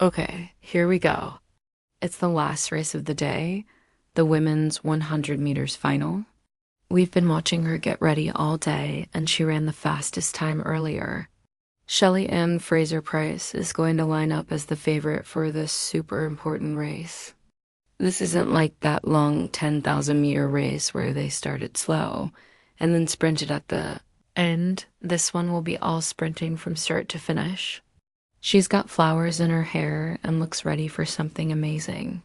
Okay, here we go. It's the last race of the day, the women's 100 meters final. We've been watching her get ready all day, and she ran the fastest time earlier. Shelly Ann Fraser-Pryce is going to line up as the favorite for this super important race. This isn't like that long 10,000-meter race where they started slow and then sprinted at the end. This one will be all sprinting from start to finish. She's got flowers in her hair and looks ready for something amazing.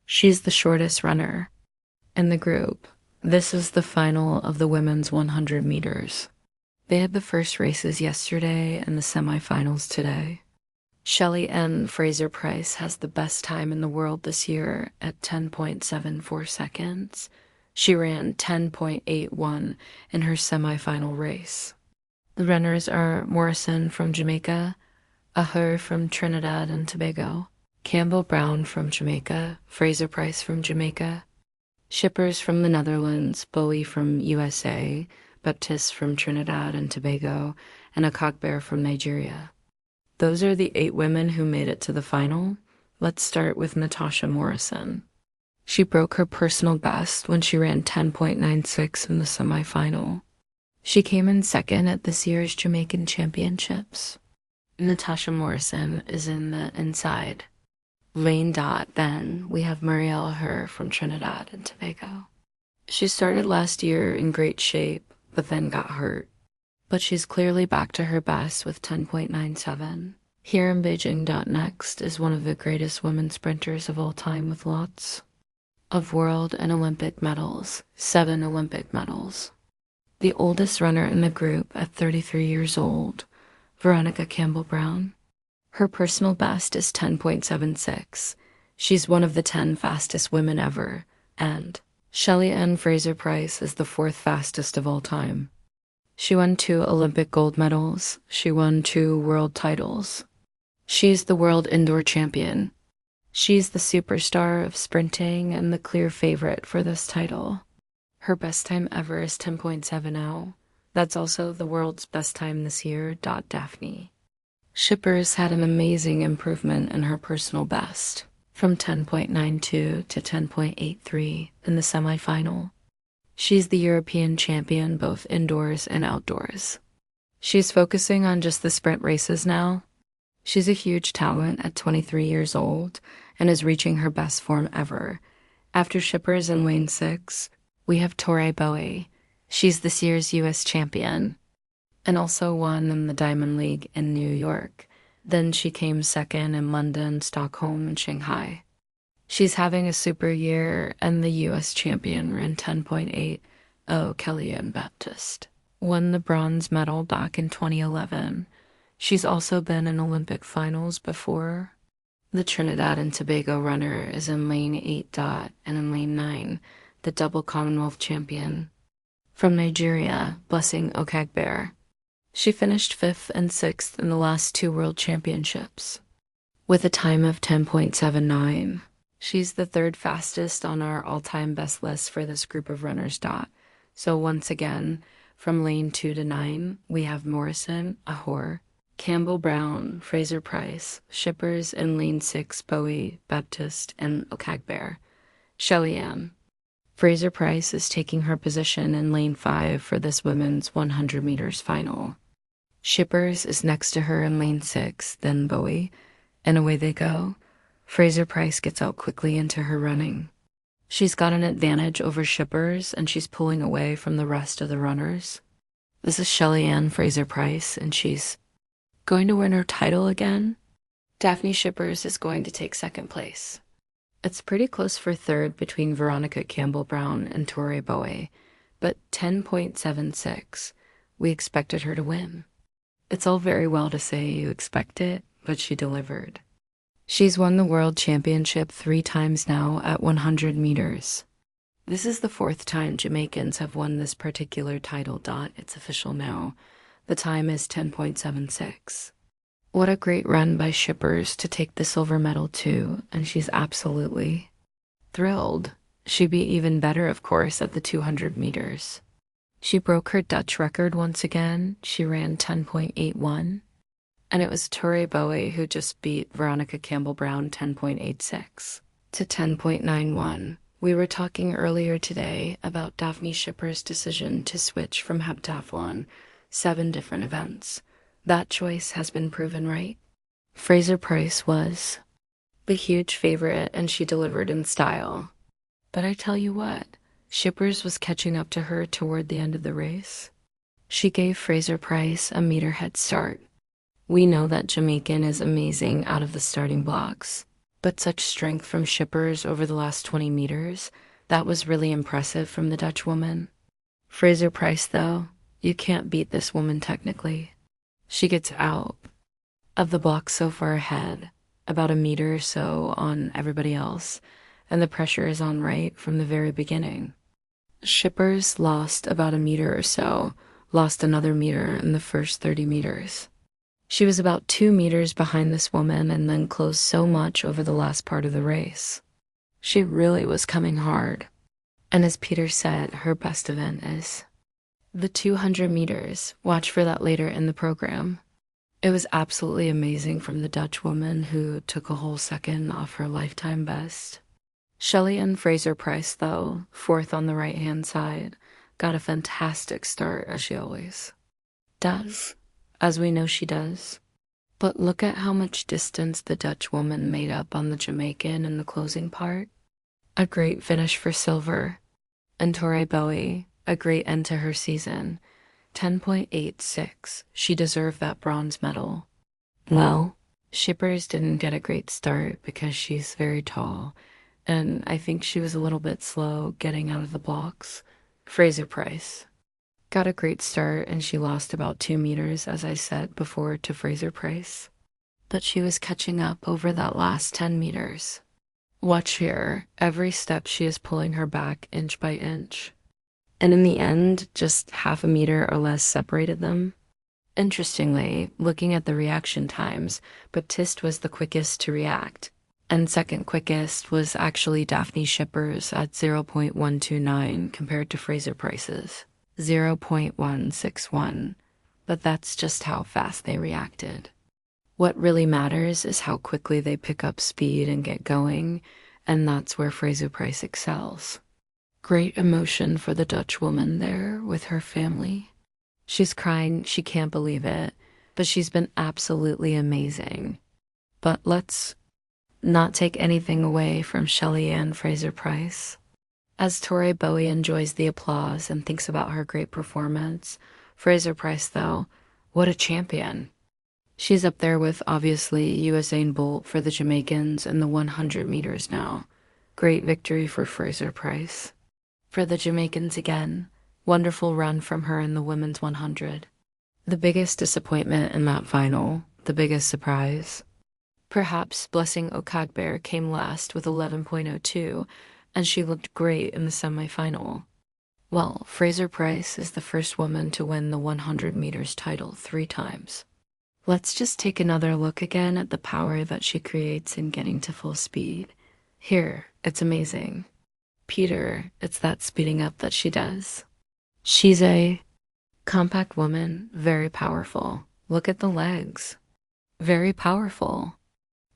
She's the shortest runner in the group. This is the final of the women's 100 meters. They had the first races yesterday and the semifinals today. Shelly Ann Fraser-Pryce has the best time in the world this year at 10.74 seconds. She ran 10.81 in her semifinal race. The runners are Morrison from Jamaica, Ahur from Trinidad and Tobago, Campbell Brown from Jamaica, Fraser-Pryce from Jamaica, Shippers from the Netherlands, Bowie from USA, Baptiste from Trinidad and Tobago, and Akagbear from Nigeria. Those are the 8 women who made it to the final. Let's start with Natasha Morrison. She broke her personal best when she ran 10.96 in the semifinal. She came in second at this year's Jamaican Championships. Natasha Morrison is in the inside lane dot. Then we have Marielle Ahur from Trinidad and Tobago. She started last year in great shape, but then got hurt. But she's clearly back to her best with 10.97. Here in Beijing. Next is one of the greatest women sprinters of all time with lots of world and Olympic medals, 7 Olympic medals. The oldest runner in the group at 33 years old, Veronica Campbell-Brown. Her personal best is 10.76. She's one of the 10 fastest women ever, and Shelly Ann Fraser-Pryce is the 4th fastest of all time. She won 2 Olympic gold medals. She won 2 world titles. She's the world indoor champion. She's the superstar of sprinting and the clear favorite for this title. Her best time ever is 10.70. That's also the world's best time this year. Daphne Shippers had an amazing improvement in her personal best, from 10.92 to 10.83 in the semifinal. She's the European champion both indoors and outdoors. She's focusing on just the sprint races now. She's a huge talent at 23 years old and is reaching her best form ever. After Shippers in lane 6, we have Torre Bowie. She's this year's U.S. champion and also won in the Diamond League in New York. Then she came second in London, Stockholm, and Shanghai. She's having a super year, and the U.S. champion ran 10.8. Kellyanne Baptiste won the bronze medal back in 2011. She's also been in Olympic finals before. The Trinidad and Tobago runner is in lane 8. And in lane 9, the double Commonwealth champion. From Nigeria, Blessing Okagbear. She finished 5th and 6th in the last 2 world championships, with a time of 10.79. She's the 3rd fastest on our all-time best list for this group of runners. So once again, from lane 2 to 9, we have Morrison, Ahur, Campbell-Brown, Fraser-Pryce, Shippers in lane 6, Bowie, Baptiste, and Okagbear. Shelly Ann Fraser-Pryce is taking her position in lane 5 for this women's 100 meters final. Shippers is next to her in lane 6, then Bowie, and away they go. Fraser-Pryce gets out quickly into her running. She's got an advantage over Shippers, and she's pulling away from the rest of the runners. This is Shelly Ann Fraser-Pryce, and she's going to win her title again. Daphne Shippers is going to take 2nd place. It's pretty close for 3rd between Veronica Campbell-Brown and Torre Bowie, but 10.76. We expected her to win. It's all very well to say you expect it, but she delivered. She's won the world championship 3 times now at 100 meters. This is the 4th time Jamaicans have won this particular title. It's official now. The time is 10.76. What a great run by Shippers to take the silver medal too, and she's absolutely thrilled. She'd be even better, of course, at the 200 meters. She broke her Dutch record once again. She ran 10.81. And it was Tori Bowie who just beat Veronica Campbell-Brown 10.86 to 10.91. We were talking earlier today about Daphne Schipper's decision to switch from heptathlon, 7 different events. That choice has been proven right. Fraser Price was the huge favorite, and she delivered in style. But I tell you what, Shippers was catching up to her toward the end of the race. She gave Fraser Price a meter head start. We know that Jamaican is amazing out of the starting blocks, but such strength from Shippers over the last 20 meters, that was really impressive from the Dutch woman. Fraser Price, though, you can't beat this woman technically. She gets out of the block so far ahead, about a meter or so on everybody else, and the pressure is on right from the very beginning. Shippers lost about a meter or so, lost another meter in the first 30 meters. She was about 2 meters behind this woman and then closed so much over the last part of the race. She really was coming hard. And as Peter said, her best event is the 200 meters. Watch for that later in the program. It was absolutely amazing from the Dutch woman who took a whole second off her lifetime best. Shelley and Fraser Price, though, 4th on the right-hand side, got a fantastic start, as she always does, as we know she does. But look at how much distance the Dutch woman made up on the Jamaican in the closing part. A great finish for silver. And Tori Bowie, a great end to her season. 10.86. She deserved that bronze medal. Well, Shippers didn't get a great start because she's very tall, and I think she was a little bit slow getting out of the blocks. Fraser Price got a great start, and she lost about 2 meters, as I said before, to Fraser Price. But she was catching up over that last 10 meters. Watch here. Every step she is pulling her back inch by inch. And in the end, just half a meter or less separated them. Interestingly, looking at the reaction times, Baptiste was the quickest to react. And second quickest was actually Daphne Shippers at 0.129 compared to Fraser Price's 0.161. But that's just how fast they reacted. What really matters is how quickly they pick up speed and get going, and that's where Fraser Price excels. Great emotion for the Dutch woman there with her family. She's crying, she can't believe it, but she's been absolutely amazing. But let's not take anything away from Shelley and Fraser Price. As Tori Bowie enjoys the applause and thinks about her great performance, Fraser Price, though, what a champion. She's up there with, obviously, Usain Bolt for the Jamaicans in the 100 meters now. Great victory for Fraser Price. For the Jamaicans again, wonderful run from her in the women's 100. The biggest disappointment in that final, the biggest surprise. Perhaps Blessing Okagbare came last with 11.02, and she looked great in the semifinal. Well, Fraser Price is the first woman to win the 100 meters title 3 times. Let's just take another look again at the power that she creates in getting to full speed. Here, it's amazing. Peter, it's that speeding up that she does. She's a compact woman, very powerful. Look at the legs. Very powerful.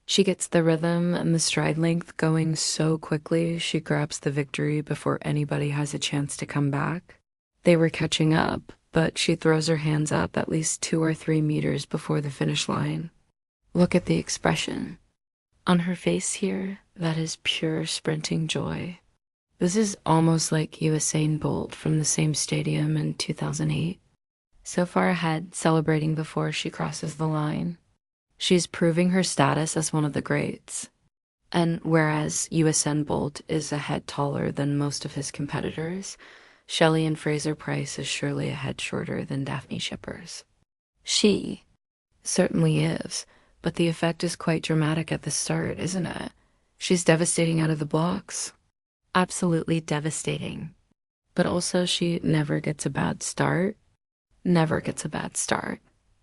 She gets the rhythm and the stride length going so quickly, she grabs the victory before anybody has a chance to come back. They were catching up, but she throws her hands up at least 2 or 3 meters before the finish line. Look at the expression. On her face here, that is pure sprinting joy. This is almost like Usain Bolt from the same stadium in 2008. So far ahead, celebrating before she crosses the line. She's proving her status as one of the greats. And whereas Usain Bolt is a head taller than most of his competitors, Shelley and Fraser Price is surely a head shorter than Daphne Shippers. She certainly is, but the effect is quite dramatic at the start, isn't it? She's devastating out of the blocks. Absolutely devastating. But also she never gets a bad start. Never gets a bad start.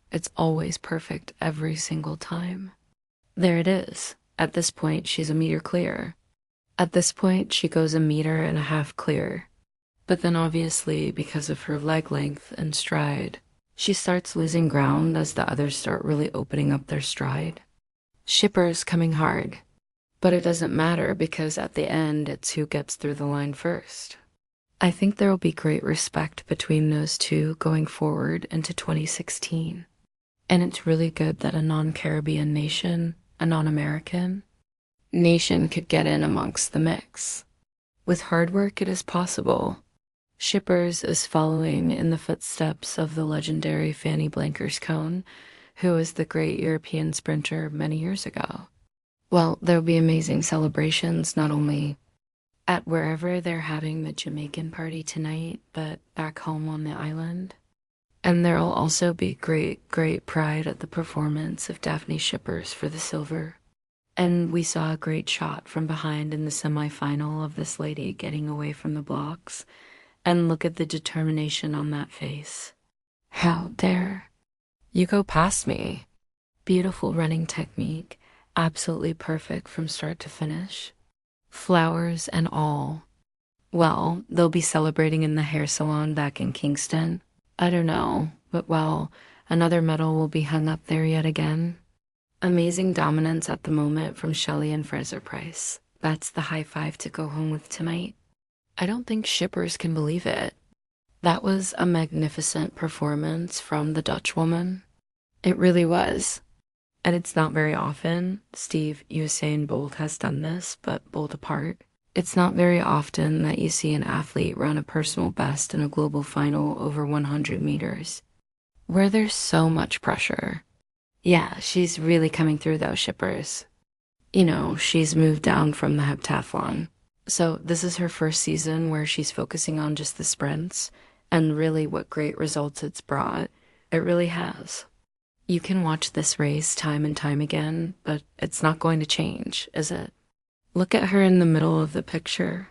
It's always perfect every single time. There it is. At this point, she's a meter clear. At this point, she goes 1.5 meters clear. But then obviously, because of her leg length and stride, She starts losing ground as the others start really opening up their stride. Shippers coming hard. But it doesn't matter because at the end, it's who gets through the line first. I think there will be great respect between those two going forward into 2016. And it's really good that a non-Caribbean nation, a non-American nation could get in amongst the mix. With hard work, it is possible. Shippers is following in the footsteps of the legendary Fanny Blankers-Koen, who was the great European sprinter many years ago. Well, there'll be amazing celebrations, not only at wherever they're having the Jamaican party tonight, but back home on the island. And there'll also be great, great pride at the performance of Daphne Shippers for the silver. And we saw a great shot from behind in the semifinal of this lady getting away from the blocks. And look at the determination on that face. How dare you go past me? Beautiful running technique, absolutely perfect from start to finish. Flowers and all. Well, they'll be celebrating in the hair salon back in Kingston. I don't know, but well, another medal will be hung up there yet again. Amazing dominance at the moment from Shelley and Fraser-Price. That's the high five to go home with tonight. I don't think Shippers can believe it. That was a magnificent performance from the Dutch woman. It really was. And it's not very often. Steve Usain Bolt has done this, but Bolt apart. It's not very often that you see an athlete run a personal best in a global final over 100 meters, where there's so much pressure. Yeah, she's really coming through those Shippers. You know, she's moved down from the heptathlon. So this is her first season where she's focusing on just the sprints, and really what great results it's brought. It really has. You can watch this race time and time again, but it's not going to change, is it? Look at her in the middle of the picture.